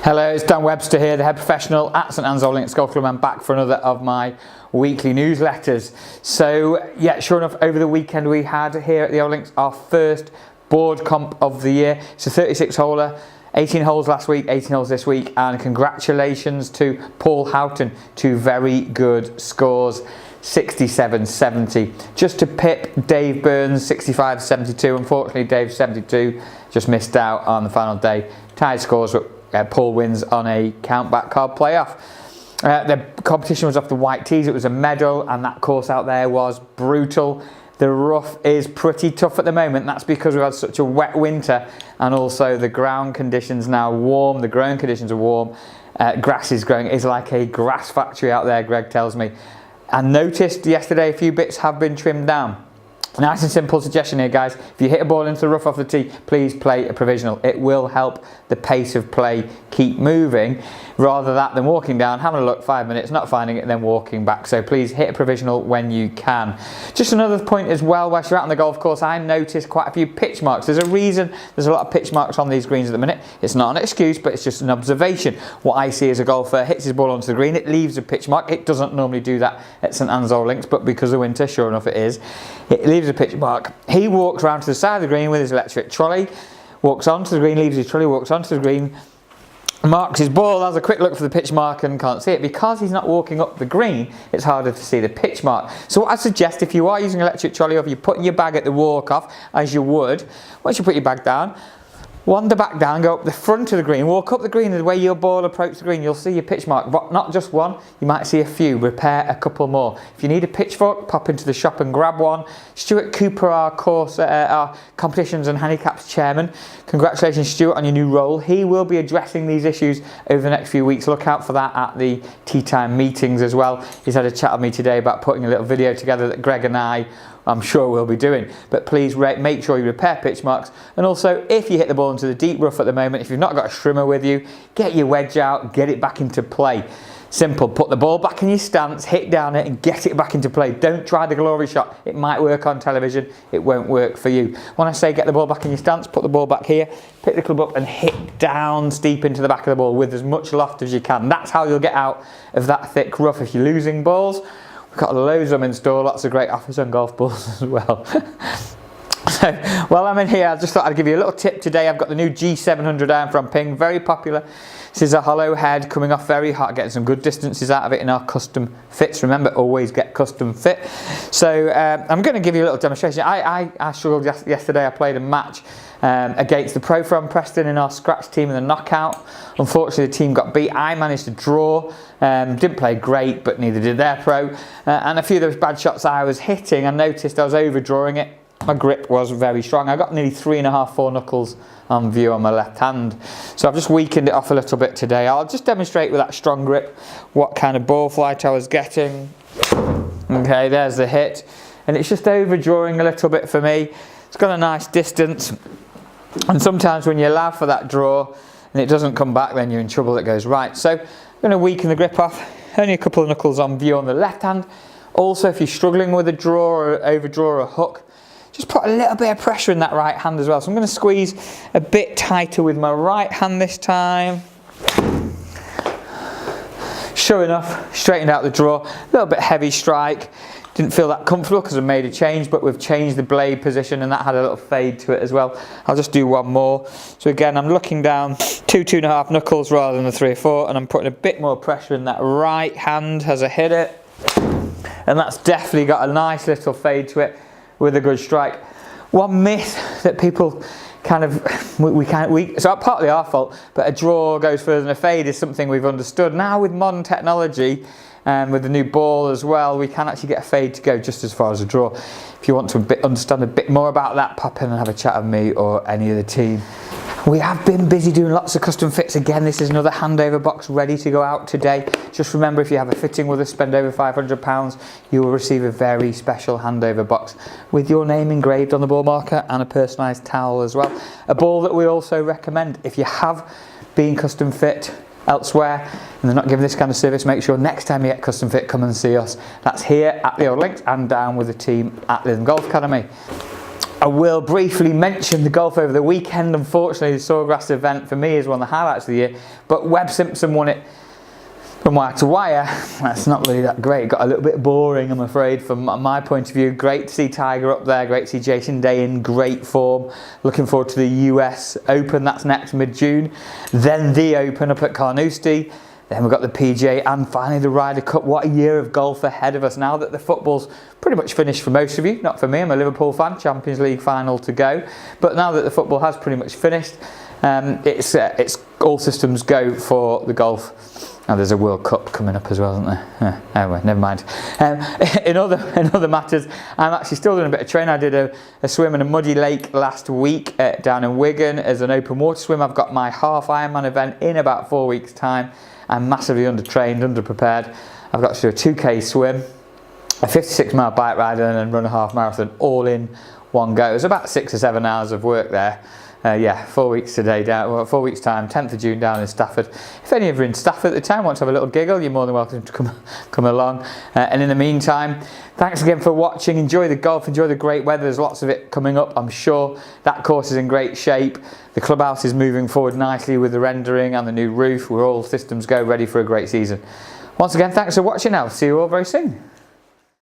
Hello, it's Dan Webster here, the head professional at St Anne's Old Links Golf Club. I'm back for another of my weekly newsletters. So yeah, sure enough, over the weekend we had here at the Old Links our first board comp of the year. It's a 36-holer, 18 holes last week, 18 holes this week, and congratulations to Paul Houghton, two very good scores. 67-70, just to pip Dave Burns 65-72. Unfortunately, Dave 72 just missed out on the final day. Tied scores, but Paul wins on a count-back card playoff. The competition was off the white tees. It was a medal, and that course out there was brutal. The rough is pretty tough at the moment. That's because we've had such a wet winter, and also the ground conditions now warm. The growing conditions are warm. Grass is growing. It's like a grass factory out there, Greg tells me. And noticed yesterday a few bits have been trimmed down. Nice and simple suggestion here, guys. If you hit a ball into the rough off the tee, please play a provisional. It will help the pace of play keep moving, rather than walking down, having a look 5 minutes, not finding it, and then walking back. So please hit a provisional when you can. Just another point as well, whilst you're out on the golf course, I noticed quite a few pitch marks. There's a reason there's a lot of pitch marks on these greens at the minute. It's not an excuse, but it's just an observation. What I see as a golfer hits his ball onto the green, it leaves a pitch mark. It doesn't normally do that at St Anne's Old Links, but because of winter, sure enough it is. It leaves a pitch mark. He walks around to the side of the green with his electric trolley, walks onto the green, leaves his trolley, walks onto the green, marks his ball, has a quick look for the pitch mark and can't see it. Because he's not walking up the green, it's harder to see the pitch mark. So what I suggest, if you are using an electric trolley, or if you're putting your bag at the walk-off, as you would, once you put your bag down, wander back down, go up the front of the green, walk up the green, and the way your ball approaches the green, you'll see your pitch mark. But not just one, you might see a few. Repair a couple more. If you need a pitchfork, pop into the shop and grab one. Stuart Cooper, our competitions and handicaps chairman. Congratulations, Stuart, on your new role. He will be addressing these issues over the next few weeks. Look out for that at the tea time meetings as well. He's had a chat with me today about putting a little video together that Greg and I'm sure we'll be doing. But please make sure you repair pitch marks. And also, if you hit the ball into the deep rough at the moment, if you've not got a shrimmer with you, get your wedge out, get it back into play. Simple. Put the ball back in your stance, hit down it, and get it back into play. Don't try the glory shot. It might work on television. It won't work for you. When I say get the ball back in your stance, put the ball back here, pick the club up and hit down steep into the back of the ball with as much loft as you can. That's how you'll get out of that thick rough. If you're losing balls, we've got loads of them in store, lots of great offers on golf balls as well. So, while I'm in here, I just thought I'd give you a little tip today. I've got the new G700 iron from Ping, very popular. This is a hollow head coming off very hot, getting some good distances out of it in our custom fits. Remember, always get custom fit. So I'm going to give you a little demonstration. I struggled yesterday. I played a match against the pro from Preston in our scratch team in the knockout. Unfortunately, the team got beat. I managed to draw. Didn't play great, but neither did their pro. And a few of those bad shots I was hitting, I noticed I was overdrawing it. My grip was very strong. I got nearly 3.5, 4 knuckles on view on my left hand. So I've just weakened it off a little bit today. I'll just demonstrate with that strong grip what kind of ball flight I was getting. Okay, there's the hit. And it's just overdrawing a little bit for me. It's got a nice distance. And sometimes when you allow for that draw and it doesn't come back, then you're in trouble. It goes right. So I'm going to weaken the grip off. Only a couple of knuckles on view on the left hand. Also, if you're struggling with a draw or overdraw or a hook, just put a little bit of pressure in that right hand as well. So I'm going to squeeze a bit tighter with my right hand this time. Sure enough, straightened out the draw. A little bit heavy strike. Didn't feel that comfortable because I made a change, but we've changed the blade position and that had a little fade to it as well. I'll just do one more. So again, I'm looking down 2.5 knuckles rather than the 3 or 4, and I'm putting a bit more pressure in that right hand as I hit it. And that's definitely got a nice little fade to it with a good strike. One myth that people it's partly our fault, but a draw goes further than a fade is something we've understood. Now with modern technology and with the new ball as well, we can actually get a fade to go just as far as a draw. If you want to understand a bit more about that, pop in and have a chat with me or any of the team. We have been busy doing lots of custom fits. Again, this is another handover box ready to go out today. Just remember, if you have a fitting with us, spend over £500, you will receive a very special handover box with your name engraved on the ball marker and a personalised towel as well. A ball that we also recommend. If you have been custom fit elsewhere and they're not giving this kind of service, make sure next time you get custom fit, come and see us. That's here at the Old Links and down with the team at Lytham Golf Academy. I will briefly mention the golf over the weekend. Unfortunately, the Sawgrass event for me is one of the highlights of the year, but Webb Simpson won it from wire to wire. That's not really that great. It got a little bit boring, I'm afraid, from my point of view. Great to see Tiger up there, great to see Jason Day in great form. Looking forward to the US Open, that's next mid-June. Then the Open up at Carnoustie. Then we've got the PGA and finally the Ryder Cup. What a year of golf ahead of us now that the football's pretty much finished for most of you. Not for me, I'm a Liverpool fan, Champions League final to go. But now that the football has pretty much finished, it's all systems go for the golf. Now there's a World Cup coming up as well, isn't there? Anyway, never mind. In other matters, I'm actually still doing a bit of training. I did a swim in a muddy lake last week down in Wigan as an open water swim. I've got my half Ironman event in about 4 weeks' time. I'm massively undertrained, underprepared. I've got to do a 2k swim, a 56-mile bike ride and then run a half marathon all in one go. It was about 6 or 7 hours of work there. 4 weeks today, 4 weeks time, 10th of June down in Stafford. If any of you are in Stafford at the time, want to have a little giggle, you're more than welcome to come along. And in the meantime, thanks again for watching. Enjoy the golf, enjoy the great weather. There's lots of it coming up, I'm sure. That course is in great shape. The clubhouse is moving forward nicely with the rendering and the new roof. We're all systems go, ready for a great season. Once again, thanks for watching. I'll see you all very soon.